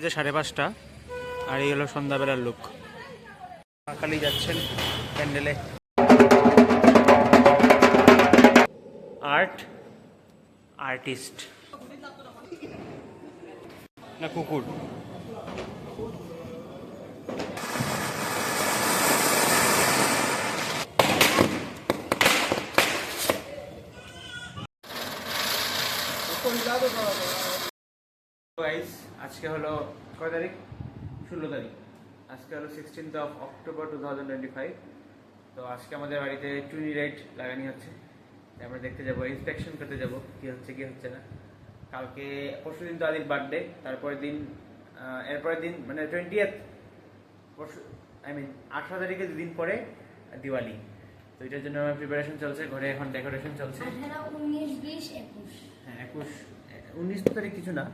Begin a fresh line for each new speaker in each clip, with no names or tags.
বাজে 5:30 আর এই হলো সন্ধ্যাবেলার লুক। কালী যাচ্ছেন প্যান্ডেলে। আর্টিস্ট না কুকুর। আজকে হলো কয় তারিখ? 16 তারিখ। আজকে হলো 16 অক্টোবর 2025। তো আজকে আমাদের বাড়িতে টুনি লাইট লাগানি হচ্ছে। আমরা দেখতে যাবো, ইন্সপেকশন করতে যাবো কি হচ্ছে কি হচ্ছে না। কালকে পরশুদিন তো আদির বার্থডে, এরপরের দিন মানে 20th, 18 তারিখে 2 দিন পরে দিওয়ালি। তো এটার জন্য আমার প্রিপারেশন চলছে, ঘরে এখন ডেকোরেশন চলছে।
19, 20, 21।
হ্যাঁ 19 তারিখ কিছু না,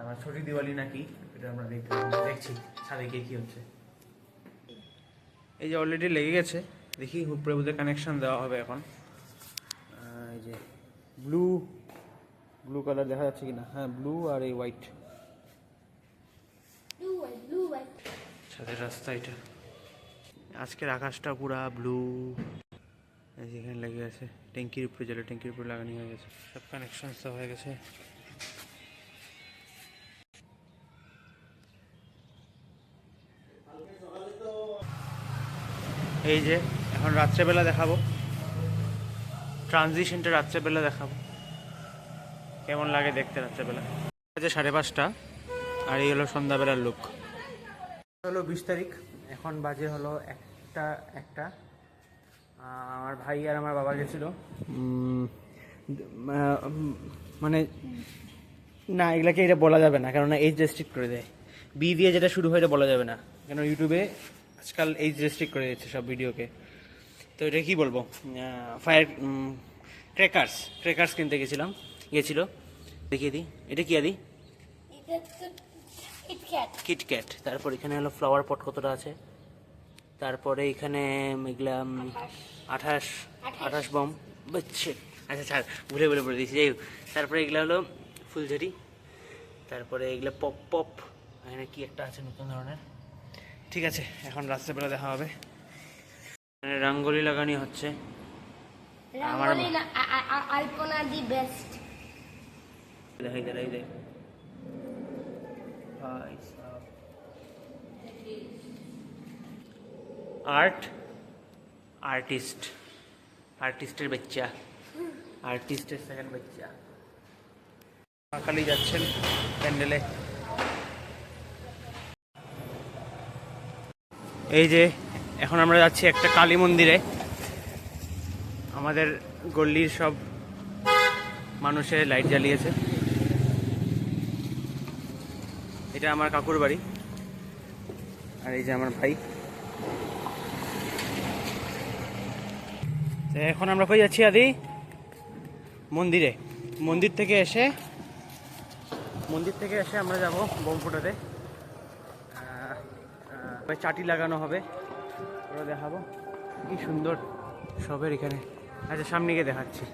আমার ছোটি দিওয়ালি নাকি, এটা আমরা দেখছি ছাদে গিয়ে কি হচ্ছে। এই যে অলরেডি লেগে গেছে, দেখি উপরে বুঝে কানেকশন দেওয়া হবে এখন। এই যে ব্লু কালার দেখা যাচ্ছে কিনা? হ্যাঁ ব্লু আর এই হোয়াইট,
ব্লু হোয়াইট
ছাদের রাস্তা এটা। আজকের আকাশটা পুরা ব্লু। এই যেখানে লেগে আছে ট্যাঙ্কির উপরে, জলের ট্যাঙ্কির উপরে লাগানো হয়ে গেছে, সব কানেকশন সব হয়ে গেছে। এই যে এখন রাত্রেবেলা দেখাবো, ট্রানজিশনটা রাত্রেবেলা দেখাবো কেমন লাগে দেখতে রাত্রেবেলা। বাজে 5:30 আর এই হলো সন্ধ্যাবেলার লুক। হলো 20 তারিখ, এখন বাজে হলো একটা। আমার ভাই আর আমার বাবা গেছিল মানে না, এগুলাকে এটা বলা যাবে না, কেননা এজ রেস্ট্রিক্ট করে দেয়। বি দিয়ে যেটা শুরু হয় এটা বলা যাবে না, কেন ইউটিউবে আজকাল এজ রেস্ট্রিক্ট করে দিচ্ছে সব ভিডিওকে। তো এটা কি বলবো, ক্র্যাকার্স কিনতে গেছিল। দেখিয়ে দিই, এটা কি আদি? কিটক্যাট। তারপর এখানে হলো ফ্লাওয়ার পট কতটা আছে, তারপরে এখানে এগুলা 28 বম বুঝছে। আচ্ছা ছাড়, ভুলে বলে দিয়েছি, যাই হোক। তারপরে এগুলো হলো ফুলঝুরি, তারপরে এগুলো পপ এখানে কি একটা আছে নতুন ধরনের। ঠিক আছে, এখন রাত্রেবেলা দেখা হবে। রঙ্গোলি লাগানি হচ্ছে। আমার
আলপনা দি বেস্ট।
দেখাই দে আর্টিস্টের বাচ্চা, আর্টিস্টের সেকেন্ড বাচ্চা। কালী যাচ্ছেন প্যান্ডেলে। এই যে এখন আমরা যাচ্ছি একটা কালী মন্দিরে। আমাদের গল্লির সব মানুষের লাইট জ্বালিয়েছে। এটা আমার কাকুর বাড়ি, আর এই যে আমার ভাই। এখন আমরা কই যাচ্ছি আদি? মন্দিরে। মন্দির থেকে এসে আমরা যাব বোম ফুটাতে। চাটি লাগানো হবে, ওরা দেখাবো কি সুন্দর সবের এখানে। আচ্ছা সামনে গিয়ে দেখাচ্ছি।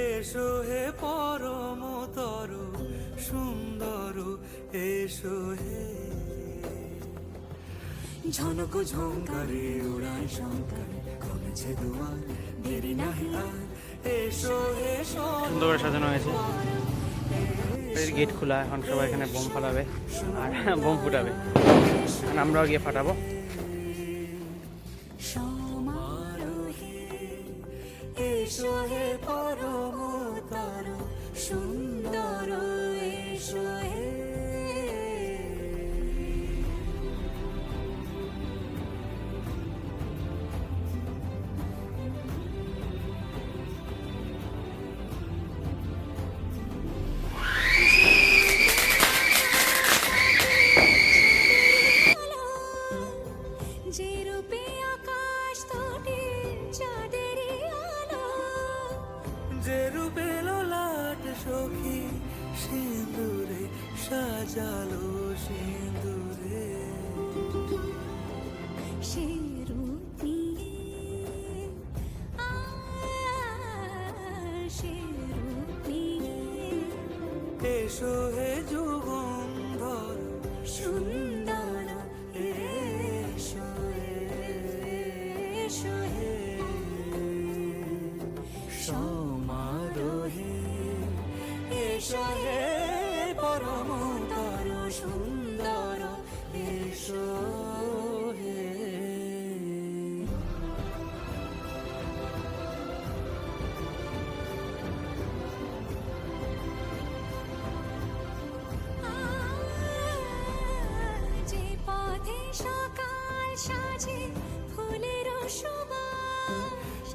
এসো হে পরমতর সুন্দর, এসো হে ঝনক ঝঙ্কারে উড়ায় শঙ্কর, খুলেছে দুয়ার দেরি নাহি আর, এসো এসো।
সুন্দর করে সাজানো হয়েছে, গেট খোলা। এখন সবাই এখানে বোম ফালাবে আর বোম ফুটাবে, আমরাও গিয়ে ফাটাবো।
এসো হে পরমতর সুন্দর, এসো হে। চাঁদেরই আলো যে রূপে লোলাট সখী সিঁদুরে সাজালো সিঁদুরে সে রূপ নিয়ে সে রূপ নিয়ে এসো হে যুগন্ধর সুন্দর এসো এসো হে সমারোহে এসো হে পরমতর সুন্দর এসো হে যে পথে সকাল সাজে ফুলের সুবাস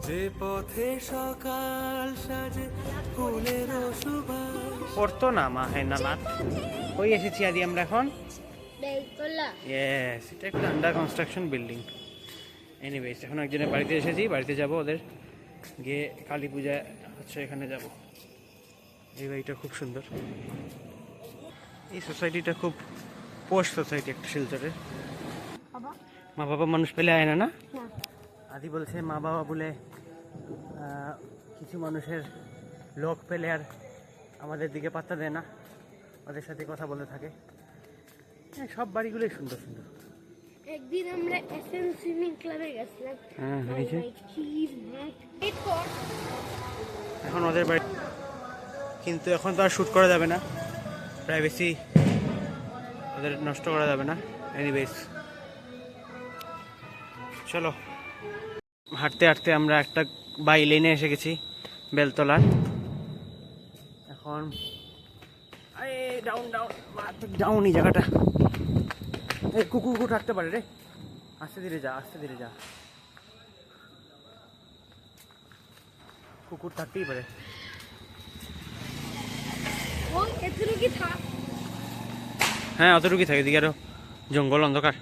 যে পথে সকাল সাজে ফুলের সুবাস
পড়তো না মা হ্যাঁ না নাথ কই এসেছি আদি আমরা এখন
বেলতলা
ইয়েস এটা একটা আন্ডার কনস্ট্রাকশন বিল্ডিং এনিওয়েজ এখন একজনের বাড়িতে এসেছি বাড়িতে যাব ওদের গিয়ে কালী পূজা হচ্ছে এখানে যাব এই বাড়িটা খুব সুন্দর এই সোসাইটিটা খুব পোস্ট সোসাইটি একটা শিলচরের
বাবা
মা বাবা মানুষ পেলে আয় না না
না
আদি বলছে মা বাবা বলে কিছু মানুষের লোক পেলে আর আমাদের দিকে পাত্তা দেয় না ওদের সাথে কথা বলতে থাকে হ্যাঁ সব বাড়িগুলোই সুন্দর সুন্দর
একদিন আমরা এসএন সুইমিং ক্লাবে গেছিলাম
হ্যাঁ হয়েছে
এরপর
এখন ওদের বাড়ি কিন্তু এখন তো আর শ্যুট করা যাবে না প্রাইভেসি ওদের নষ্ট করা যাবে না এনিওয়েজ চলো হাঁটতে হাঁটতে আমরা একটা বাই লেনে এসে গেছি বেলতলার এখন ডাউন ডাউন ডাউন এই জায়গাটা এই কুকুর হাঁটতে পারে রে আস্তে ধীরে যা আস্তে ধীরে যা কুকুর থাকতেই পারে
ও এতটুকু কি থাক
হ্যাঁ অতটুকুই থাকে এদিকে আরো জঙ্গল অন্ধকার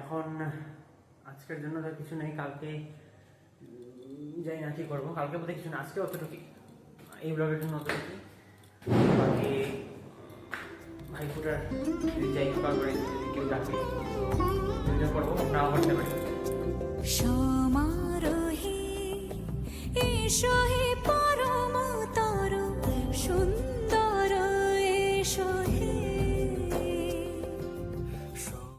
এখন আজকের জন্য তো কিছু নেই কালকে যাই না কি করবো কালকে বলতে কিছু না আজকে অতটুকু এই ব্লগের জন্য অতটুকু বাকি ভাইফোঁটার যাই পারবে যদি কেউ ডাকে ভিডিও করবো নাও করতে পারি
সমারোহে এসো